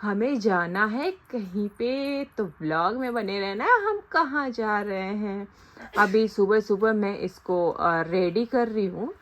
हमें जाना है कहीं पे, तो व्लॉग में बने रहना। हम कहाँ जा रहे हैं? अभी सुबह सुबह मैं इसको रेडी कर रही हूँ।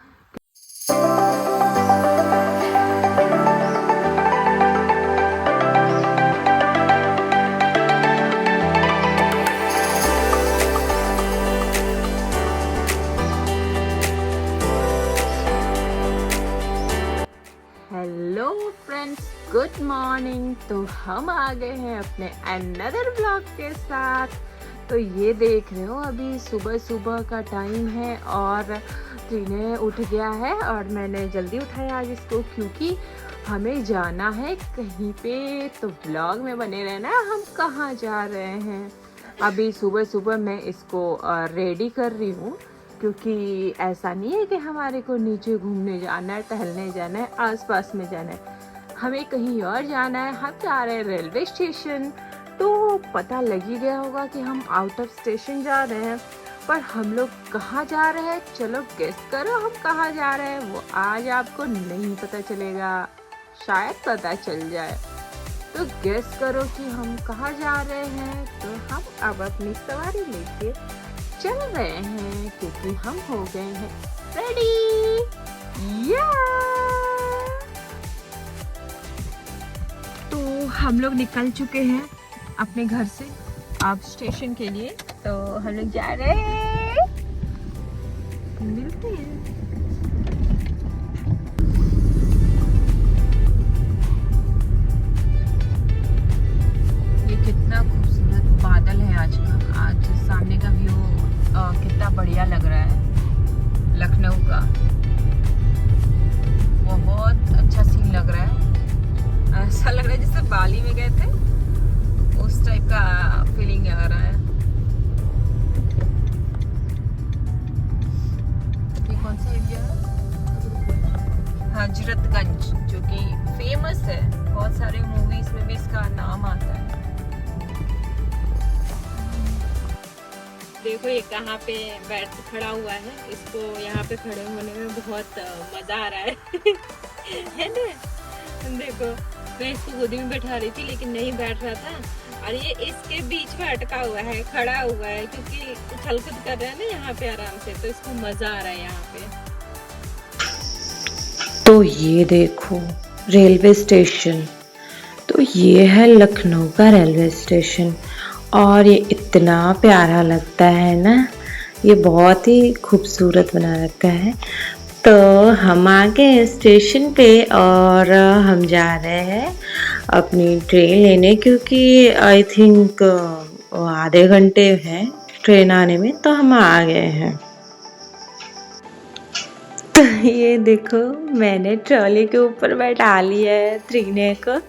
Hello friends, good morning. तो हम आ गए हैं अपने अनदर ब्लॉग के साथ। तो ये देख रहे हो, अभी सुबह सुबह का टाइम है और ट्रीने उठ गया है और मैंने जल्दी उठाया आज इसको, क्योंकि हमें जाना है कहीं पे। तो ब्लॉग में बने रहना। हम कहाँ जा रहे हैं? अभी सुबह सुबह मैं इसको रेडी कर रही हूँ, क्योंकि ऐसा नहीं है कि हमारे को नीचे घूमने जाना है, टहलने जाना है, आसपास में जाना है। हमें कहीं और जाना है। हम जा रहे हैं रेलवे स्टेशन। तो पता लग ही गया होगा कि हम आउट ऑफ स्टेशन जा रहे हैं, पर हम लोग कहाँ जा रहे हैं? चलो गेस करो हम कहाँ जा रहे हैं। वो आज आपको नहीं पता चलेगा, शायद पता चल जाए। तो गेस करो कि हम कहाँ जा रहे हैं। तो हम अब अपनी सवारी लेके चल रहे हैं, क्योंकि हम हो गए हैं रेडी। तो हम लोग निकल चुके हैं अपने घर से अब स्टेशन के लिए। तो हम लोग जा रहे हैं, मिलते हैं। ये कितना खूबसूरत बादल है आज का। आज सामने का व्यू कितना बढ़िया लग रहा है लखनऊ का। बहुत अच्छा सीन लग रहा है। ऐसा लग रहा है जैसे बाली में गए थे, उस टाइप का फीलिंग आ रहा है। ये कौन सा एरिया है? हजरतगंज, जो कि फेमस है, बहुत सारे मूवीज में भी इसका नाम आता है। देखो ये कहाँ पे बैठ खड़ा हुआ है। इसको यहाँ पे खड़े होने में बहुत मजा आ रहा है है ना? देखो, मैं इसको गोदी में बैठा रही थी लेकिन नहीं बैठ रहा था, और ये इसके बीच में अटका हुआ है, खड़ा हुआ है, क्योंकि उछल कूद कर रहा है ना यहाँ पे आराम से। तो इसको मजा आ रहा है यहाँ पे। तो ये देखो रेलवे स्टेशन। तो ये है लखनऊ का रेलवे स्टेशन, और ये इतना प्यारा लगता है ना। ये बहुत ही खूबसूरत बना रखा है। तो हम आ गए स्टेशन पे और हम जा रहे हैं अपनी ट्रेन लेने, क्योंकि आई थिंक आधे घंटे हैं ट्रेन आने में। तो हम आ गए हैं। तो ये देखो, मैंने ट्रॉली के ऊपर बैठा लिया है त्रीने को,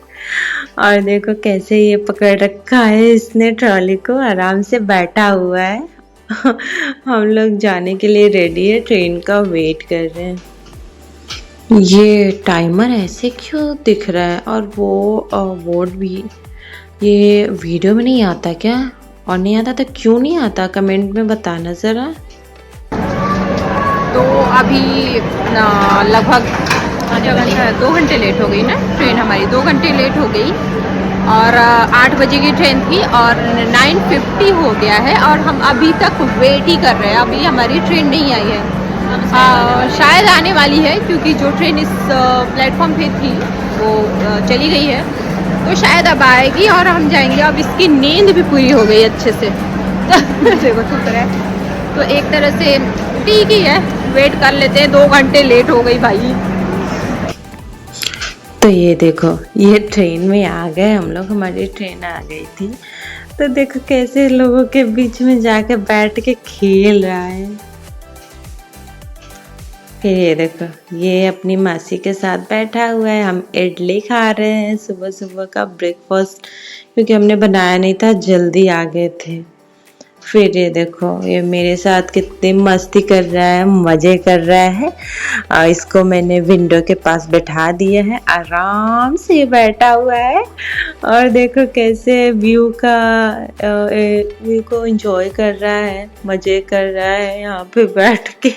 और देखो कैसे ये पकड़ रखा है इसने ट्रॉली को, आराम से बैठा हुआ है। हम लोग जाने के लिए रेडी है, ट्रेन का वेट कर रहे हैं। ये टाइमर ऐसे क्यों दिख रहा है? और वो बोर्ड भी, ये वीडियो में नहीं आता क्या? और नहीं आता तो क्यों नहीं आता? कमेंट में बताना ज़रा। तो अभी लगभग आधा घंटा, 2 घंटे लेट हो गई ना ट्रेन हमारी। 2 घंटे लेट हो गई, और 8 बजे की ट्रेन थी और 9:50 हो गया है, और हम अभी तक वेट ही कर रहे हैं। अभी हमारी ट्रेन नहीं आई है। शायद आने वाली है, क्योंकि जो ट्रेन इस प्लेटफॉर्म पे थी वो चली गई है। तो शायद अब आएगी और हम जाएंगे। अब इसकी नींद भी पूरी हो गई अच्छे से। देखो चुप रहा है। तो एक तरह से ठीक ही है, वेट कर लेते हैं। 2 घंटे लेट हो गई भाई। तो ये देखो, ये ट्रेन में आ गए हम लोग। हमारी ट्रेन आ गई थी। तो देखो कैसे लोगों के बीच में जाके बैठ के खेल रहा है। फिर ये देखो, ये अपनी मासी के साथ बैठा हुआ है। हम इडली खा रहे हैं, सुबह सुबह का ब्रेकफास्ट, क्योंकि हमने बनाया नहीं था, जल्दी आ गए थे। फिर ये देखो, ये मेरे साथ कितनी मस्ती कर रहा है, मज़े कर रहा है। इसको मैंने विंडो के पास बैठा दिया है, आराम से बैठा हुआ है। और देखो कैसे व्यू को एंजॉय कर रहा है, मज़े कर रहा है यहाँ पे बैठ के।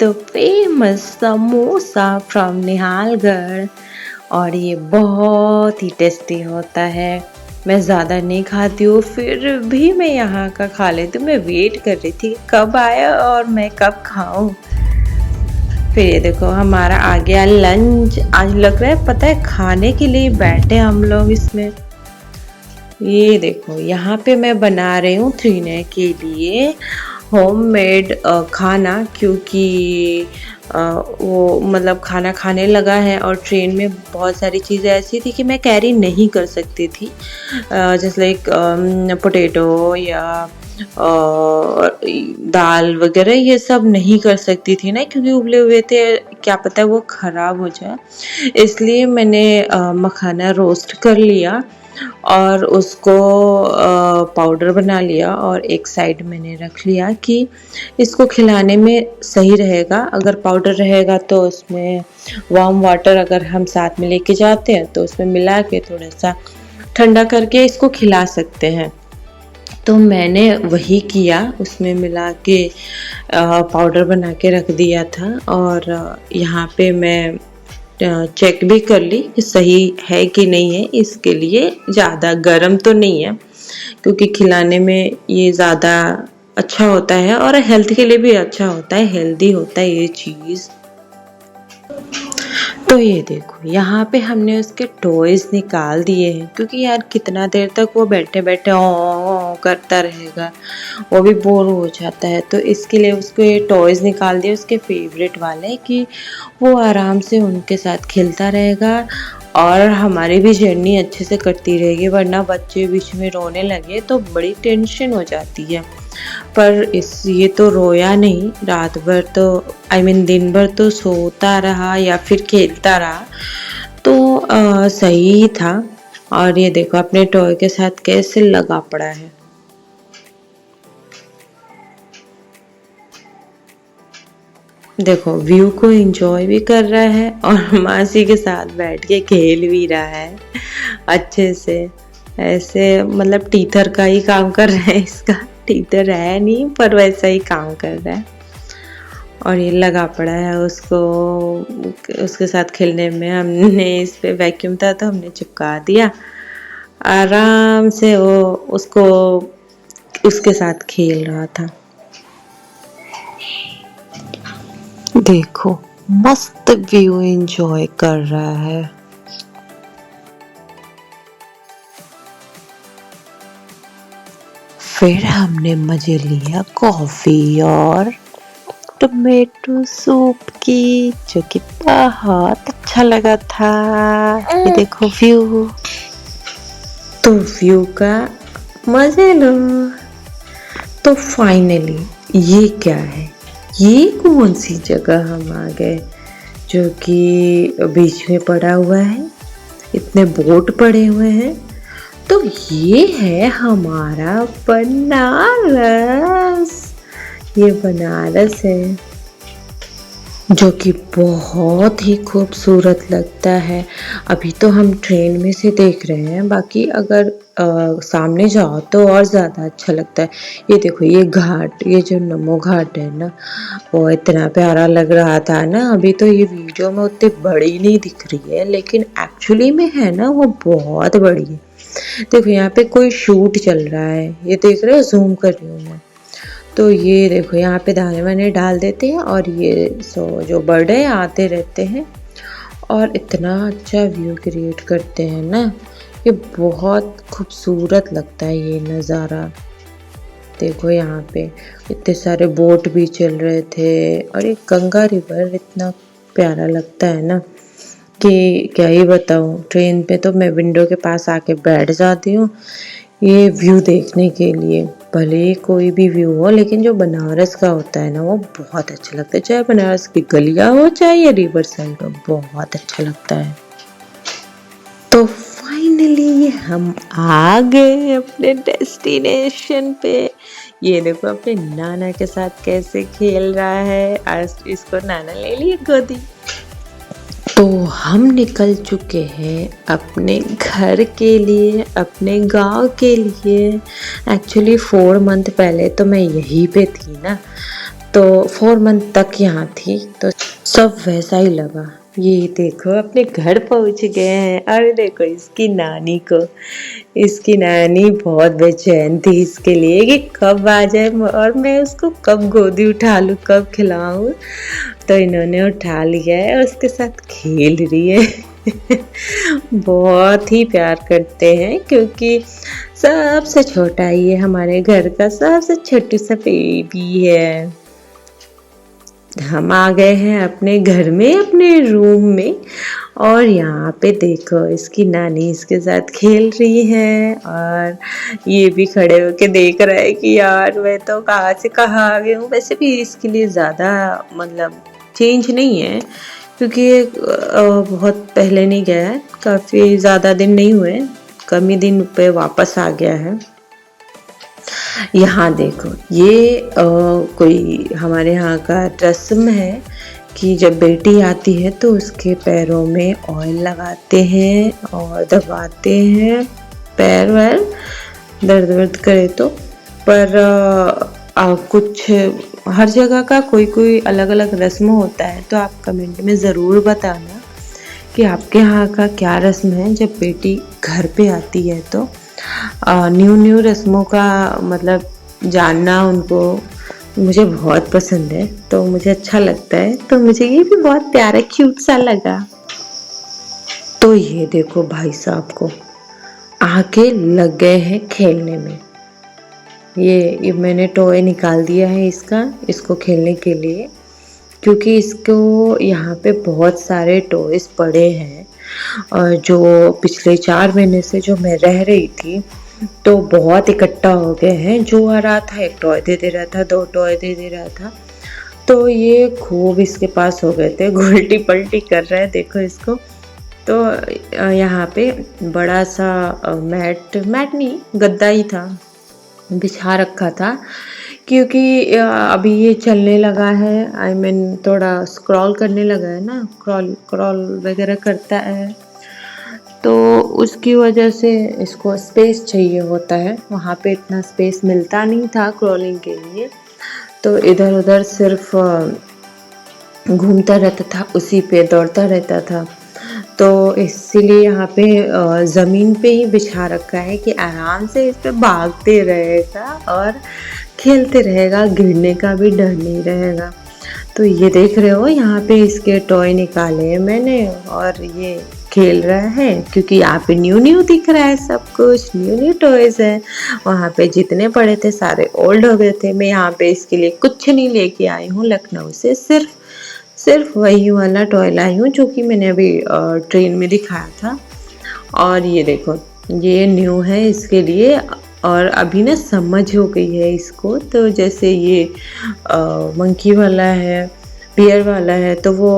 The famous samosa from Nihalgarh और ये बहुत ही टेस्टी होता है। मैं ज़्यादा नहीं खाती हूँ, फिर भी मैं यहाँ का खा लेती हूँ। मैं वेट कर रही थी कब आया और मैं कब खाऊं। फिर ये देखो हमारा आ गया लंच। आज लग रहा है पता है खाने के लिए बैठे हम लोग इसमें। ये देखो यहाँ पे मैं बना रही हूँ त्रिनय के लिए होममेड खाना, क्योंकि वो मतलब खाना खाने लगा है और ट्रेन में बहुत सारी चीज़ें ऐसी थी कि मैं कैरी नहीं कर सकती थी, जैसे लाइक पोटैटो या दाल वगैरह ये सब नहीं कर सकती थी ना, क्योंकि उबले हुए थे, क्या पता है वो ख़राब हो जाए। इसलिए मैंने मखाना रोस्ट कर लिया और उसको पाउडर बना लिया और एक साइड मैंने रख लिया कि इसको खिलाने में सही रहेगा। अगर पाउडर रहेगा तो उसमें वार्म वाटर अगर हम साथ में लेके जाते हैं तो उसमें मिला के थोड़ा सा ठंडा करके इसको खिला सकते हैं। तो मैंने वही किया, उसमें मिला के पाउडर बना के रख दिया था और यहाँ पे मैं चेक भी कर ली कि सही है कि नहीं है। इसके लिए ज़्यादा गर्म तो नहीं है, क्योंकि खिलाने में ये ज़्यादा अच्छा होता है और हेल्थ के लिए भी अच्छा होता है, हेल्दी होता है ये चीज़। तो ये देखो यहाँ पे हमने उसके टॉयज निकाल दिए हैं, क्योंकि यार कितना देर तक वो बैठे बैठे ओ करता रहेगा, वो भी बोर हो जाता है। तो इसके लिए उसको ये टॉयज निकाल दिए उसके फेवरेट वाले, कि वो आराम से उनके साथ खेलता रहेगा और हमारी भी जर्नी अच्छे से कटती रहेगी। वरना बच्चे बीच में रोने लगे तो बड़ी टेंशन हो जाती है। पर ये तो रोया नहीं, रात भर तो दिन भर तो सोता रहा या फिर खेलता रहा, तो सही ही था। और ये देखो अपने टॉय के साथ कैसे लगा पड़ा है। देखो व्यू को एंजॉय भी कर रहा है और मासी के साथ बैठ के खेल भी रहा है अच्छे से। ऐसे मतलब टीचर का ही काम कर रहा है, इसका टीचर है नहीं पर वैसा ही काम कर रहा है। और ये लगा पड़ा है उसको, उसके साथ खेलने में। हमने इस पे वैक्यूम था तो हमने चिपका दिया, आराम से वो उसको उसके साथ खेल रहा था। देखो मस्त व्यू एंजॉय कर रहा है। फिर हमने मजे लिया कॉफी और टोमेटो सूप की, जो कि बहुत अच्छा लगा था। ये देखो व्यू, तो व्यू का मजे लो। तो फाइनली ये क्या है, ये कौन सी जगह हम आ गए जो कि बीच में पड़ा हुआ है, इतने बोट पड़े हुए हैं। तो ये है हमारा बनारस। ये बनारस है जो कि बहुत ही खूबसूरत लगता है। अभी तो हम ट्रेन में से देख रहे हैं, बाकी अगर सामने जाओ तो और ज़्यादा अच्छा लगता है। ये देखो ये घाट, ये जो नमो घाट है ना, वो इतना प्यारा लग रहा था ना। अभी तो ये वीडियो में उतनी बड़ी नहीं दिख रही है, लेकिन एक्चुअली में है ना वो बहुत बड़ी है। देखो यहाँ पे कोई शूट चल रहा है, ये देख रहे हो, जूम कर रही हूँ मैं। तो ये देखो यहाँ पे दाने वाने डाल देते हैं और ये जो बर्ड है आते रहते हैं और इतना अच्छा व्यू क्रिएट करते हैं ना। ये बहुत खूबसूरत लगता है ये नज़ारा। देखो यहाँ पे इतने सारे बोट भी चल रहे थे और ये गंगा रिवर इतना प्यारा लगता है ना कि क्या ही बताऊँ। ट्रेन पे तो मैं विंडो के पास आके बैठ जाती हूँ ये व्यू देखने के लिए। भले ही कोई भी व्यू हो, लेकिन जो बनारस का होता है ना वो बहुत अच्छा लगता है, चाहे बनारस की गलियाँ हो चाहे ये रिवर साइड हो, बहुत अच्छा लगता है। तो फाइनली हम आ गए अपने डेस्टिनेशन पे। ये देखो अपने नाना के साथ कैसे खेल रहा है, आज इसको नाना ले लिए गोदी। तो हम निकल चुके हैं अपने घर के लिए, अपने गांव के लिए। एक्चुअली 4 मंथ पहले तो मैं यहीं पे थी ना, तो तो 4 मंथ तक यहाँ थी, तो सब वैसा ही लगा। ये देखो अपने घर पहुंच गए हैं। अरे देखो इसकी नानी को, इसकी नानी बहुत बेचैन थी इसके लिए कि कब आ जाए और मैं उसको कब गोदी उठा लूँ, कब खिलाऊं। तो इन्होंने उठा लिया है और उसके साथ खेल रही है। बहुत ही प्यार करते हैं क्योंकि सबसे छोटा ये हमारे घर का सबसे छोटू सा बेबी है। हम आ गए हैं अपने घर में, अपने रूम में, और यहाँ पे देखो इसकी नानी इसके साथ खेल रही है और ये भी खड़े होके देख रहा है कि यार मैं तो कहाँ से कहाँ आ गई हूँ। वैसे भी इसके लिए ज़्यादा मतलब चेंज नहीं है क्योंकि ये बहुत पहले नहीं गया है, काफ़ी ज़्यादा दिन नहीं हुए, कम ही दिन पे वापस आ गया है। यहाँ देखो ये कोई हमारे यहाँ का रस्म है कि जब बेटी आती है तो उसके पैरों में ऑयल लगाते हैं और दबाते हैं, पैर वैर दर्द वर्द करे तो। पर कुछ हर जगह का कोई कोई अलग अलग रस्म होता है, तो आप कमेंट में ज़रूर बताना कि आपके यहाँ का क्या रस्म है जब बेटी घर पे आती है। तो न्यू रस्मों का मतलब जानना उनको मुझे बहुत पसंद है, तो मुझे अच्छा लगता है, तो मुझे ये भी बहुत प्यारा क्यूट सा लगा। तो ये देखो भाई साहब को आके लग गए हैं खेलने में। ये मैंने टॉय निकाल दिया है इसको खेलने के लिए, क्योंकि इसको यहाँ पे बहुत सारे टॉयज पड़े हैं और जो पिछले 4 महीने से जो मैं रह रही थी तो बहुत इकट्ठा हो गए हैं। जो आ रहा था एक टॉय दे दे रहा था, 2 टॉय दे दे रहा था, तो ये खूब इसके पास हो गए थे, उल्टी पलटी कर रहा है देखो इसको। तो यहाँ पे बड़ा सा मैट नहीं गद्दा ही था, बिछा रखा था, क्योंकि अभी ये चलने लगा है, आई मीन थोड़ा स्क्रॉल करने लगा है ना, क्रॉल वगैरह करता है, तो उसकी वजह से इसको स्पेस चाहिए होता है। वहाँ पे इतना स्पेस मिलता नहीं था क्रॉलिंग के लिए, तो इधर उधर सिर्फ घूमता रहता था, उसी पे दौड़ता रहता था। तो इसीलिए यहाँ पे ज़मीन पे ही बिछा रखा है कि आराम से इस पे भागते रहेगा और खेलते रहेगा, गिरने का भी डर नहीं रहेगा। तो ये देख रहे हो यहाँ पे इसके टॉय निकाले हैं मैंने और ये खेल रहा है, क्योंकि यहाँ पे न्यू दिख रहा है, सब कुछ न्यू टॉयज है। वहाँ पे जितने पड़े थे सारे ओल्ड हो गए थे। मैं यहाँ पे इसके लिए कुछ नहीं लेके आई हूँ लखनऊ से, सिर्फ वही वाला टॉय लाई हूँ जो कि मैंने अभी ट्रेन में दिखाया था। और ये देखो ये न्यू है इसके लिए, और अभी ना समझ हो गई है इसको। तो जैसे ये मंकी वाला है, बियर वाला है, तो वो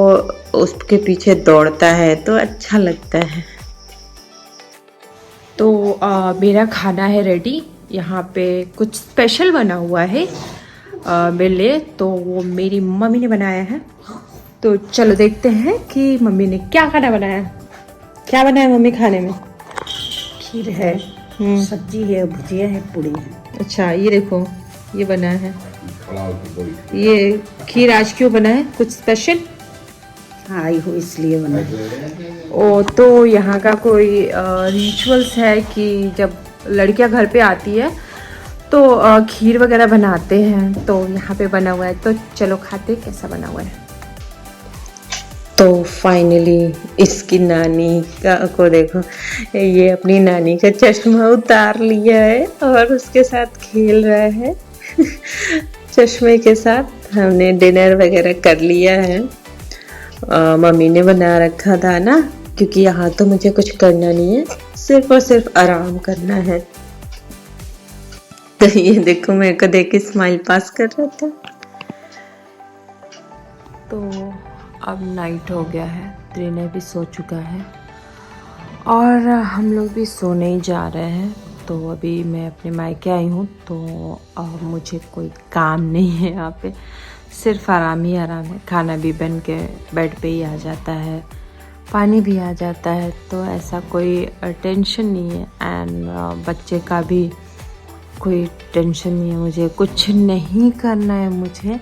उसके पीछे दौड़ता है तो अच्छा लगता है। तो मेरा खाना है रेडी। यहाँ पे कुछ स्पेशल बना हुआ है मेरे लिए, तो वो मेरी मम्मी ने बनाया है। तो चलो देखते हैं कि मम्मी ने क्या खाना बनाया। क्या बनाया मम्मी खाने में? खीर है, सब्जी है, भुजिया है, पूड़ी है। अच्छा ये देखो ये बना है, ये खीर आज क्यों बना है? कुछ स्पेशल? हाँ आई हो इसलिए बना है। ओ तो यहाँ का कोई रिचुअल्स है कि जब लड़कियां घर पे आती है तो खीर वगैरह बनाते हैं, तो यहाँ पे बना हुआ है। तो चलो खाते कैसा बना हुआ है। तो फाइनली इसकी नानी को देखो, ये अपनी नानी का चश्मा उतार लिया है और उसके साथ खेल रहा है। चश्मे के साथ हमने डिनर वगैरह कर लिया है। मम्मी ने बना रखा था ना, क्योंकि यहाँ तो मुझे कुछ करना नहीं है, सिर्फ और सिर्फ आराम करना है। तो ये देखो मेरे को देख के स्माइल पास कर रहा था। तो अब नाइट हो गया है, त्रिनय भी सो चुका है और हम लोग भी सोने ही जा रहे हैं। तो अभी मैं अपने मायके आई हूँ, तो मुझे कोई काम नहीं है यहाँ पे, सिर्फ आराम ही आराम है। खाना भी बन के बेड पे ही आ जाता है, पानी भी आ जाता है, तो ऐसा कोई टेंशन नहीं है। एंड बच्चे का भी कोई टेंशन नहीं है, मुझे कुछ नहीं करना है मुझे।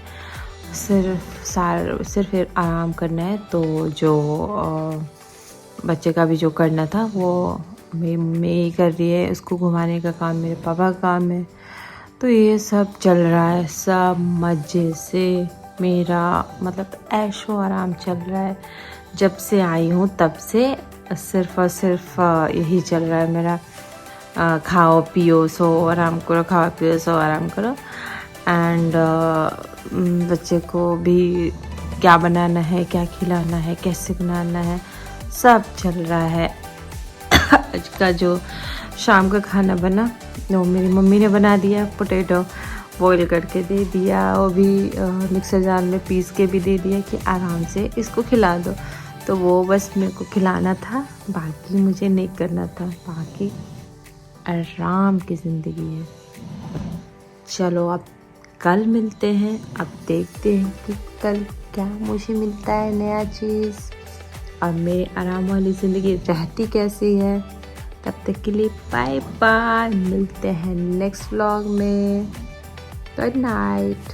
सिर्फ आराम करना है। तो जो बच्चे का भी जो करना था वो मैं ही कर रही है। उसको घुमाने का काम मेरे पापा का काम है। तो ये सब चल रहा है, सब मज़े से मेरा मतलब ऐशो आराम चल रहा है। जब से आई हूँ तब से सिर्फ और सिर्फ यही चल रहा है मेरा। खाओ पियो सो आराम करो, खाओ पियो सो आराम करो। एंड बच्चे को भी क्या बनाना है, क्या खिलाना है, कैसे बनाना है, सब चल रहा है। आज का जो शाम का खाना बना वो मेरी मम्मी ने बना दिया। पोटैटो बॉईल करके दे दिया, वो भी मिक्सर जार में पीस के भी दे दिया कि आराम से इसको खिला दो। तो वो बस मेरे को खिलाना था, बाकी मुझे नहीं करना था। बाकी आराम की ज़िंदगी है। चलो अब कल मिलते हैं। अब देखते हैं कि कल क्या मुझे मिलता है नया चीज़ और मेरे आराम वाली ज़िंदगी रहती कैसी है। तब तक के लिए बाय बाय, मिलते हैं नेक्स्ट व्लॉग में। Good night.